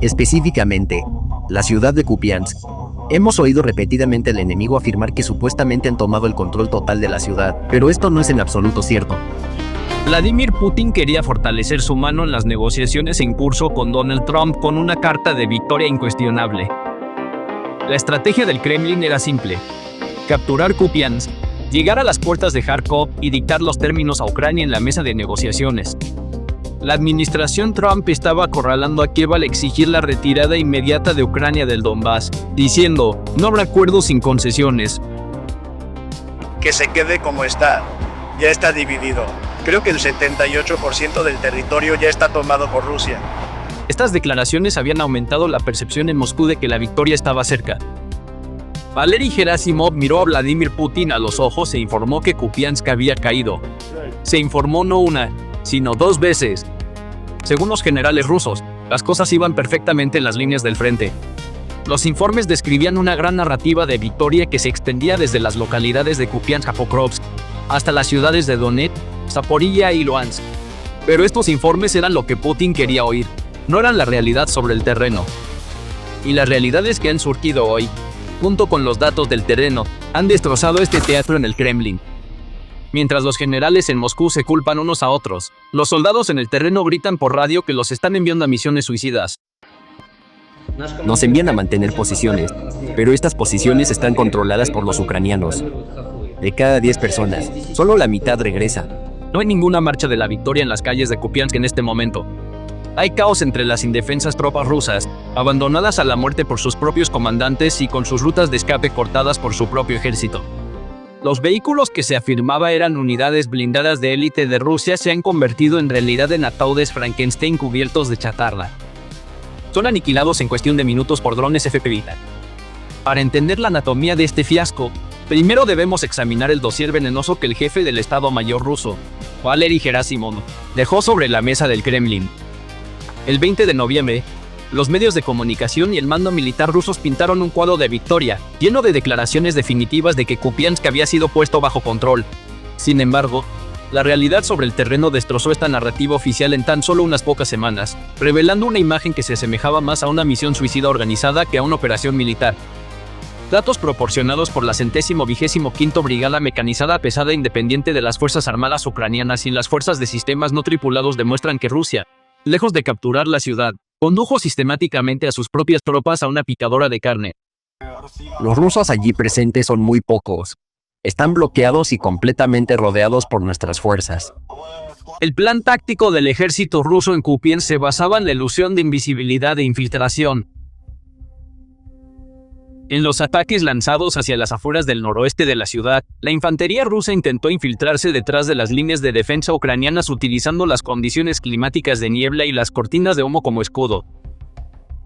específicamente, la ciudad de Kupiansk. Hemos oído repetidamente al enemigo afirmar que supuestamente han tomado el control total de la ciudad, pero esto no es en absoluto cierto. Vladimir Putin quería fortalecer su mano en las negociaciones en curso con Donald Trump con una carta de victoria incuestionable. La estrategia del Kremlin era simple: capturar Kupiansk, llegar a las puertas de Kharkov y dictar los términos a Ucrania en la mesa de negociaciones. La administración Trump estaba acorralando a Kiev al exigir la retirada inmediata de Ucrania del Donbass, diciendo: no habrá acuerdo sin concesiones. Que se quede como está. Ya está dividido. Creo que el 78% del territorio ya está tomado por Rusia. Estas declaraciones habían aumentado la percepción en Moscú de que la victoria estaba cerca. Valery Gerasimov miró a Vladimir Putin a los ojos e informó que Kupiansk había caído. Se informó no una, sino 2 veces. Según los generales rusos, las cosas iban perfectamente en las líneas del frente. Los informes describían una gran narrativa de victoria que se extendía desde las localidades de Kupiansk a Pokrovsk hasta las ciudades de Donetsk, Zaporilla y Luhansk. Pero estos informes eran lo que Putin quería oír, no eran la realidad sobre el terreno. Y las realidades que han surgido hoy, junto con los datos del terreno, han destrozado este teatro en el Kremlin. Mientras los generales en Moscú se culpan unos a otros, los soldados en el terreno gritan por radio que los están enviando a misiones suicidas. Nos envían a mantener posiciones, pero estas posiciones están controladas por los ucranianos. De cada 10 personas, solo la mitad regresa. No hay ninguna marcha de la victoria en las calles de Kupiansk en este momento. Hay caos entre las indefensas tropas rusas, abandonadas a la muerte por sus propios comandantes y con sus rutas de escape cortadas por su propio ejército. Los vehículos que se afirmaba eran unidades blindadas de élite de Rusia se han convertido en realidad en ataúdes Frankenstein cubiertos de chatarra. Son aniquilados en cuestión de minutos por drones FPV. Para entender la anatomía de este fiasco, primero debemos examinar el dossier venenoso que el jefe del Estado Mayor ruso, Valery Gerasimov, dejó sobre la mesa del Kremlin. El 20 de noviembre, los medios de comunicación y el mando militar rusos pintaron un cuadro de victoria, lleno de declaraciones definitivas de que Kupiansk había sido puesto bajo control. Sin embargo, la realidad sobre el terreno destrozó esta narrativa oficial en tan solo unas pocas semanas, revelando una imagen que se asemejaba más a una misión suicida organizada que a una operación militar. Datos proporcionados por la 125ª Brigada Mecanizada Pesada Independiente de las Fuerzas Armadas Ucranianas y las fuerzas de sistemas no tripulados demuestran que Rusia, lejos de capturar la ciudad, condujo sistemáticamente a sus propias tropas a una picadora de carne. Los rusos allí presentes son muy pocos. Están bloqueados y completamente rodeados por nuestras fuerzas. El plan táctico del ejército ruso en Kupiansk se basaba en la ilusión de invisibilidad e infiltración. En los ataques lanzados hacia las afueras del noroeste de la ciudad, la infantería rusa intentó infiltrarse detrás de las líneas de defensa ucranianas utilizando las condiciones climáticas de niebla y las cortinas de humo como escudo.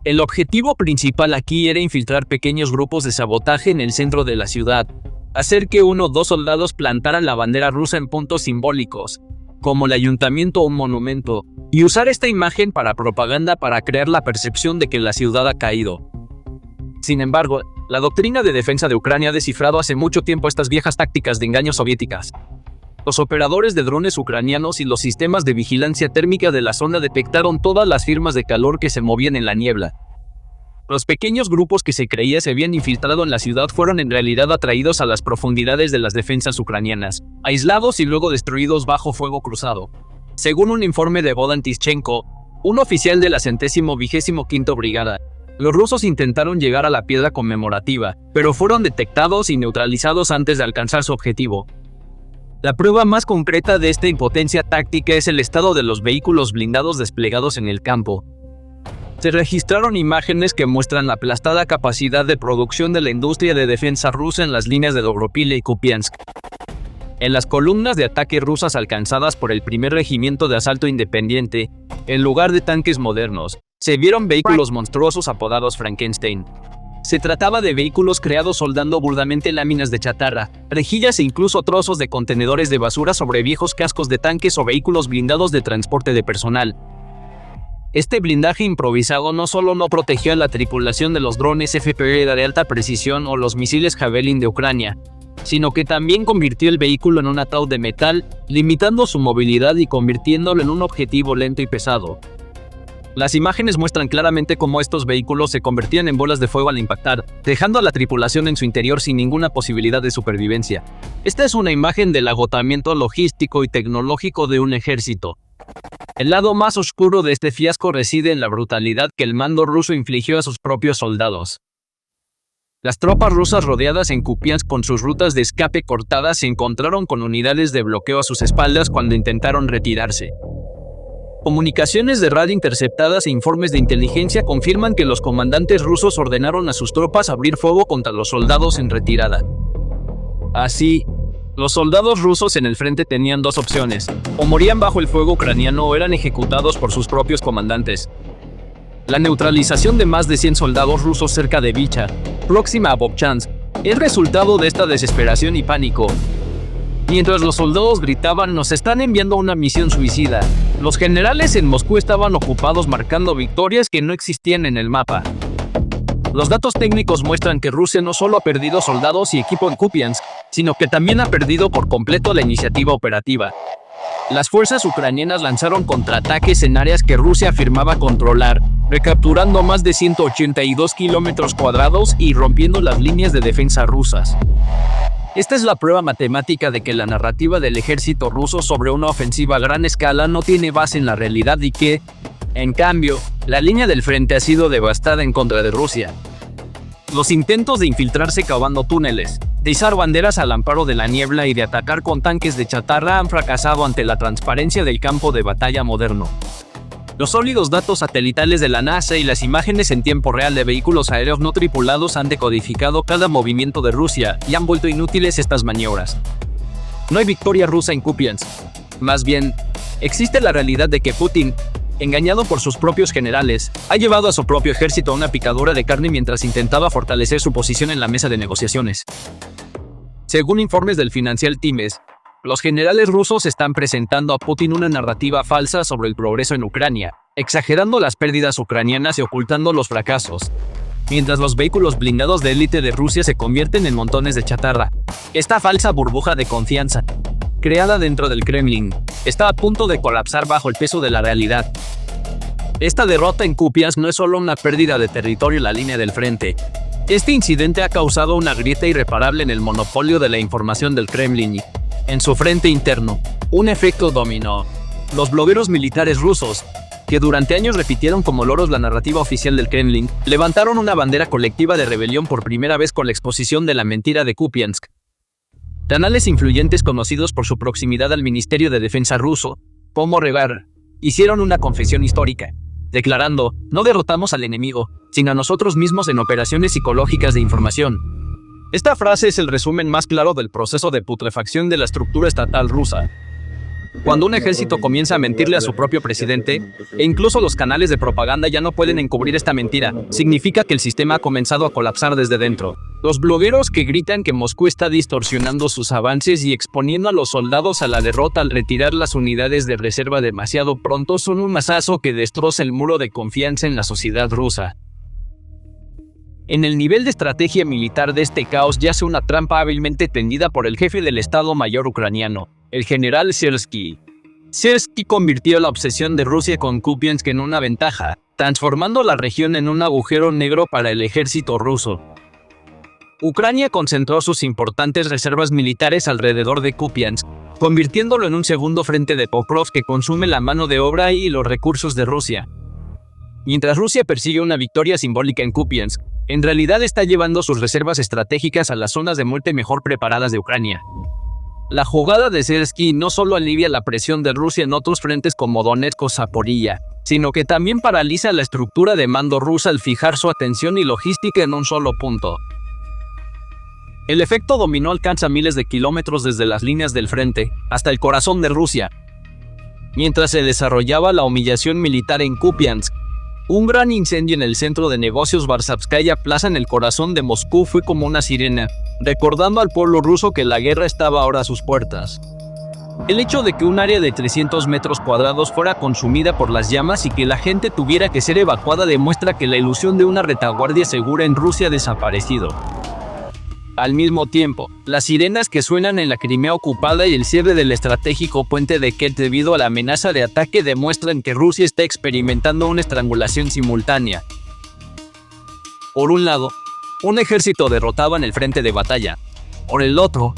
El objetivo principal aquí era infiltrar pequeños grupos de sabotaje en el centro de la ciudad, hacer que 1 o 2 soldados plantaran la bandera rusa en puntos simbólicos, como el ayuntamiento o un monumento, y usar esta imagen para propaganda para crear la percepción de que la ciudad ha caído. Sin embargo, la doctrina de defensa de Ucrania ha descifrado hace mucho tiempo estas viejas tácticas de engaño soviéticas. Los operadores de drones ucranianos y los sistemas de vigilancia térmica de la zona detectaron todas las firmas de calor que se movían en la niebla. Los pequeños grupos que se creía se habían infiltrado en la ciudad fueron en realidad atraídos a las profundidades de las defensas ucranianas, aislados y luego destruidos bajo fuego cruzado. Según un informe de Bohdan Tischenko, un oficial de la 125ª Brigada, los rusos intentaron llegar a la piedra conmemorativa, pero fueron detectados y neutralizados antes de alcanzar su objetivo. La prueba más concreta de esta impotencia táctica es el estado de los vehículos blindados desplegados en el campo. Se registraron imágenes que muestran la aplastada capacidad de producción de la industria de defensa rusa en las líneas de Dobropil y Kupiansk. En las columnas de ataque rusas alcanzadas por el primer regimiento de asalto independiente, en lugar de tanques modernos, se vieron vehículos monstruosos apodados Frankenstein. Se trataba de vehículos creados soldando burdamente láminas de chatarra, rejillas e incluso trozos de contenedores de basura sobre viejos cascos de tanques o vehículos blindados de transporte de personal. Este blindaje improvisado no solo no protegió a la tripulación de los drones FPV de alta precisión o los misiles Javelin de Ucrania, sino que también convirtió el vehículo en un ataúd de metal, limitando su movilidad y convirtiéndolo en un objetivo lento y pesado. Las imágenes muestran claramente cómo estos vehículos se convertían en bolas de fuego al impactar, dejando a la tripulación en su interior sin ninguna posibilidad de supervivencia. Esta es una imagen del agotamiento logístico y tecnológico de un ejército. El lado más oscuro de este fiasco reside en la brutalidad que el mando ruso infligió a sus propios soldados. Las tropas rusas rodeadas en Kupiansk con sus rutas de escape cortadas se encontraron con unidades de bloqueo a sus espaldas cuando intentaron retirarse. Comunicaciones de radio interceptadas e informes de inteligencia confirman que los comandantes rusos ordenaron a sus tropas abrir fuego contra los soldados en retirada. Así, los soldados rusos en el frente tenían dos opciones: o morían bajo el fuego ucraniano o eran ejecutados por sus propios comandantes. La neutralización de más de 100 soldados rusos cerca de Vicha, próxima a Vovchansk, es resultado de esta desesperación y pánico. Mientras los soldados gritaban "nos están enviando a una misión suicida", los generales en Moscú estaban ocupados marcando victorias que no existían en el mapa. Los datos técnicos muestran que Rusia no solo ha perdido soldados y equipo en Kupiansk, sino que también ha perdido por completo la iniciativa operativa. Las fuerzas ucranianas lanzaron contraataques en áreas que Rusia afirmaba controlar, recapturando más de 182 kilómetros cuadrados y rompiendo las líneas de defensa rusas. Esta es la prueba matemática de que la narrativa del ejército ruso sobre una ofensiva a gran escala no tiene base en la realidad y que, en cambio, la línea del frente ha sido devastada en contra de Rusia. Los intentos de infiltrarse cavando túneles, de izar banderas al amparo de la niebla y de atacar con tanques de chatarra han fracasado ante la transparencia del campo de batalla moderno. Los sólidos datos satelitales de la NASA y las imágenes en tiempo real de vehículos aéreos no tripulados han decodificado cada movimiento de Rusia y han vuelto inútiles estas maniobras. No hay victoria rusa en Kupiansk. Más bien, existe la realidad de que Putin, engañado por sus propios generales, ha llevado a su propio ejército a una picadura de carne mientras intentaba fortalecer su posición en la mesa de negociaciones. Según informes del Financial Times, los generales rusos están presentando a Putin una narrativa falsa sobre el progreso en Ucrania, exagerando las pérdidas ucranianas y ocultando los fracasos, mientras los vehículos blindados de élite de Rusia se convierten en montones de chatarra. Esta falsa burbuja de confianza, creada dentro del Kremlin, está a punto de colapsar bajo el peso de la realidad. Esta derrota en Kupiansk no es solo una pérdida de territorio en la línea del frente. Este incidente ha causado una grieta irreparable en el monopolio de la información del Kremlin y, en su frente interno, un efecto dominó. Los blogueros militares rusos, que durante años repitieron como loros la narrativa oficial del Kremlin, levantaron una bandera colectiva de rebelión por primera vez con la exposición de la mentira de Kupiansk. Canales influyentes conocidos por su proximidad al Ministerio de Defensa ruso, como Regar, hicieron una confesión histórica, declarando: "No derrotamos al enemigo, sino a nosotros mismos en operaciones psicológicas de información". Esta frase es el resumen más claro del proceso de putrefacción de la estructura estatal rusa. Cuando un ejército comienza a mentirle a su propio presidente, e incluso los canales de propaganda ya no pueden encubrir esta mentira, significa que el sistema ha comenzado a colapsar desde dentro. Los blogueros que gritan que Moscú está distorsionando sus avances y exponiendo a los soldados a la derrota al retirar las unidades de reserva demasiado pronto son un mazazo que destroza el muro de confianza en la sociedad rusa. En el nivel de estrategia militar de este caos yace una trampa hábilmente tendida por el jefe del Estado Mayor ucraniano, el general Syrsky. Syrsky convirtió la obsesión de Rusia con Kupiansk en una ventaja, transformando la región en un agujero negro para el ejército ruso. Ucrania concentró sus importantes reservas militares alrededor de Kupiansk, convirtiéndolo en un segundo frente de Pokrovsk que consume la mano de obra y los recursos de Rusia. Mientras Rusia persigue una victoria simbólica en Kupiansk, en realidad está llevando sus reservas estratégicas a las zonas de muerte mejor preparadas de Ucrania. La jugada de Syrsky no solo alivia la presión de Rusia en otros frentes como Donetsk o Zaporilla, sino que también paraliza la estructura de mando rusa al fijar su atención y logística en un solo punto. El efecto dominó alcanza miles de kilómetros desde las líneas del frente hasta el corazón de Rusia. Mientras se desarrollaba la humillación militar en Kupiansk, un gran incendio en el centro de negocios Varsavskaya Plaza en el corazón de Moscú fue como una sirena, recordando al pueblo ruso que la guerra estaba ahora a sus puertas. El hecho de que un área de 300 metros cuadrados fuera consumida por las llamas y que la gente tuviera que ser evacuada demuestra que la ilusión de una retaguardia segura en Rusia ha desaparecido. Al mismo tiempo, las sirenas que suenan en la Crimea ocupada y el cierre del estratégico puente de Kerch debido a la amenaza de ataque demuestran que Rusia está experimentando una estrangulación simultánea. Por un lado, un ejército derrotado en el frente de batalla. Por el otro,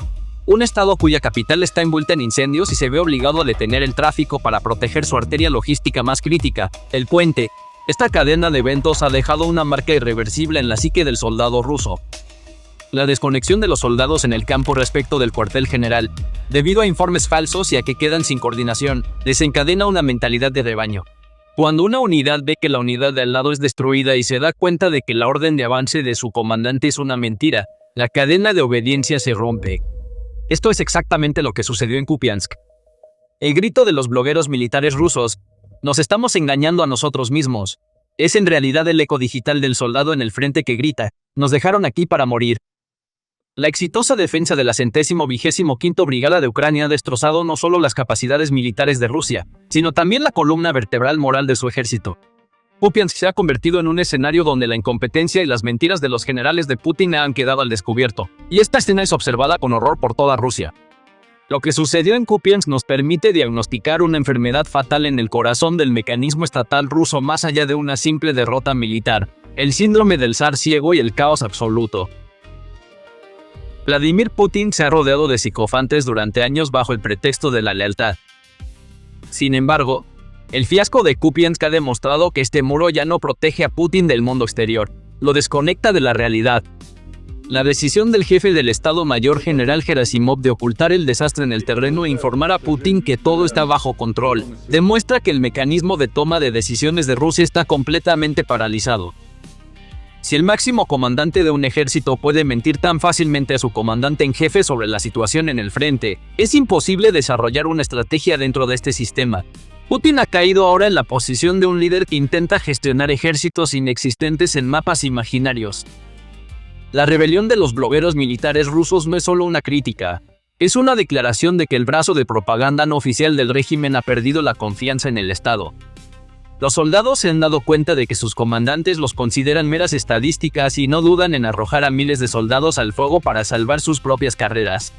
un estado cuya capital está envuelta en incendios y se ve obligado a detener el tráfico para proteger su arteria logística más crítica, el puente. Esta cadena de eventos ha dejado una marca irreversible en la psique del soldado ruso. La desconexión de los soldados en el campo respecto del cuartel general, debido a informes falsos y a que quedan sin coordinación, desencadena una mentalidad de rebaño. Cuando una unidad ve que la unidad de al lado es destruida y se da cuenta de que la orden de avance de su comandante es una mentira, la cadena de obediencia se rompe. Esto es exactamente lo que sucedió en Kupiansk. El grito de los blogueros militares rusos, "Nos estamos engañando a nosotros mismos", es en realidad el eco digital del soldado en el frente que grita, "Nos dejaron aquí para morir". La exitosa defensa de la 125ª Brigada de Ucrania ha destrozado no solo las capacidades militares de Rusia, sino también la columna vertebral moral de su ejército. Kupiansk se ha convertido en un escenario donde la incompetencia y las mentiras de los generales de Putin han quedado al descubierto, y esta escena es observada con horror por toda Rusia. Lo que sucedió en Kupiansk nos permite diagnosticar una enfermedad fatal en el corazón del mecanismo estatal ruso más allá de una simple derrota militar, el síndrome del zar ciego y el caos absoluto. Vladimir Putin se ha rodeado de psicofantes durante años bajo el pretexto de la lealtad. Sin embargo, el fiasco de Kupiansk ha demostrado que este muro ya no protege a Putin del mundo exterior, lo desconecta de la realidad. La decisión del jefe del Estado Mayor General Gerasimov de ocultar el desastre en el terreno e informar a Putin que todo está bajo control, demuestra que el mecanismo de toma de decisiones de Rusia está completamente paralizado. Si el máximo comandante de un ejército puede mentir tan fácilmente a su comandante en jefe sobre la situación en el frente, es imposible desarrollar una estrategia dentro de este sistema. Putin ha caído ahora en la posición de un líder que intenta gestionar ejércitos inexistentes en mapas imaginarios. La rebelión de los blogueros militares rusos no es solo una crítica, es una declaración de que el brazo de propaganda no oficial del régimen ha perdido la confianza en el Estado. Los soldados se han dado cuenta de que sus comandantes los consideran meras estadísticas y no dudan en arrojar a miles de soldados al fuego para salvar sus propias carreras.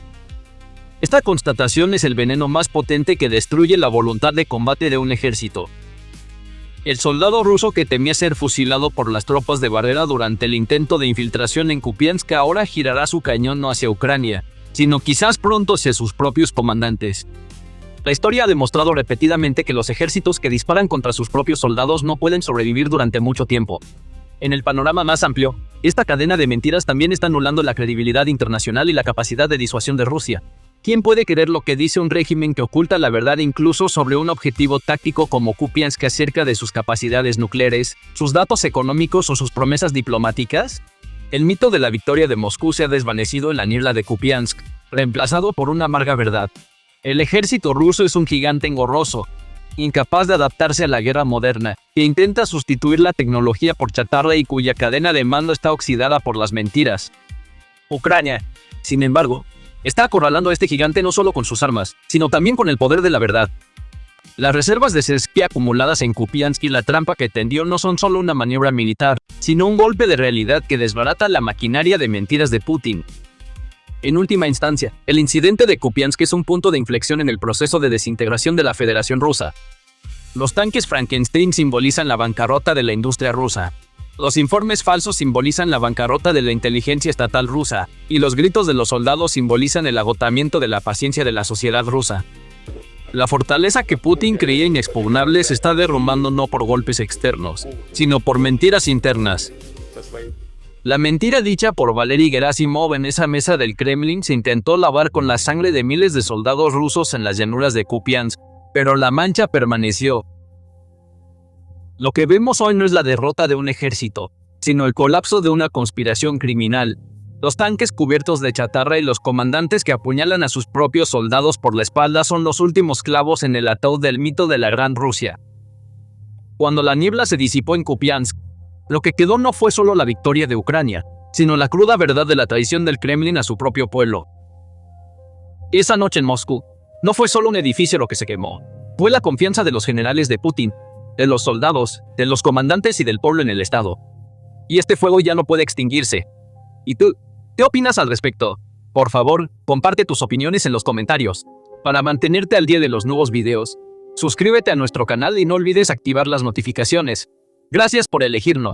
Esta constatación es el veneno más potente que destruye la voluntad de combate de un ejército. El soldado ruso que temía ser fusilado por las tropas de barrera durante el intento de infiltración en Kupiansk ahora girará su cañón no hacia Ucrania, sino quizás pronto hacia sus propios comandantes. La historia ha demostrado repetidamente que los ejércitos que disparan contra sus propios soldados no pueden sobrevivir durante mucho tiempo. En el panorama más amplio, esta cadena de mentiras también está anulando la credibilidad internacional y la capacidad de disuasión de Rusia. ¿Quién puede creer lo que dice un régimen que oculta la verdad incluso sobre un objetivo táctico como Kupiansk acerca de sus capacidades nucleares, sus datos económicos o sus promesas diplomáticas? El mito de la victoria de Moscú se ha desvanecido en la niebla de Kupiansk, reemplazado por una amarga verdad. El ejército ruso es un gigante engorroso, incapaz de adaptarse a la guerra moderna, que intenta sustituir la tecnología por chatarra y cuya cadena de mando está oxidada por las mentiras. Ucrania, sin embargo, está acorralando a este gigante no solo con sus armas, sino también con el poder de la verdad. Las reservas de Sersky acumuladas en Kupiansk y la trampa que tendió no son solo una maniobra militar, sino un golpe de realidad que desbarata la maquinaria de mentiras de Putin. En última instancia, el incidente de Kupiansk es un punto de inflexión en el proceso de desintegración de la Federación Rusa. Los tanques Frankenstein simbolizan la bancarrota de la industria rusa. Los informes falsos simbolizan la bancarrota de la inteligencia estatal rusa, y los gritos de los soldados simbolizan el agotamiento de la paciencia de la sociedad rusa. La fortaleza que Putin creía inexpugnable se está derrumbando no por golpes externos, sino por mentiras internas. La mentira dicha por Valery Gerasimov en esa mesa del Kremlin se intentó lavar con la sangre de miles de soldados rusos en las llanuras de Kupiansk, pero la mancha permaneció. Lo que vemos hoy no es la derrota de un ejército, sino el colapso de una conspiración criminal. Los tanques cubiertos de chatarra y los comandantes que apuñalan a sus propios soldados por la espalda son los últimos clavos en el ataúd del mito de la Gran Rusia. Cuando la niebla se disipó en Kupiansk, lo que quedó no fue solo la victoria de Ucrania, sino la cruda verdad de la traición del Kremlin a su propio pueblo. Esa noche en Moscú, no fue solo un edificio lo que se quemó, fue la confianza de los generales de Putin, de los soldados, de los comandantes y del pueblo en el Estado. Y este fuego ya no puede extinguirse. ¿Y tú? ¿Qué opinas al respecto? Por favor, comparte tus opiniones en los comentarios. Para mantenerte al día de los nuevos videos, suscríbete a nuestro canal y no olvides activar las notificaciones. Gracias por elegirnos.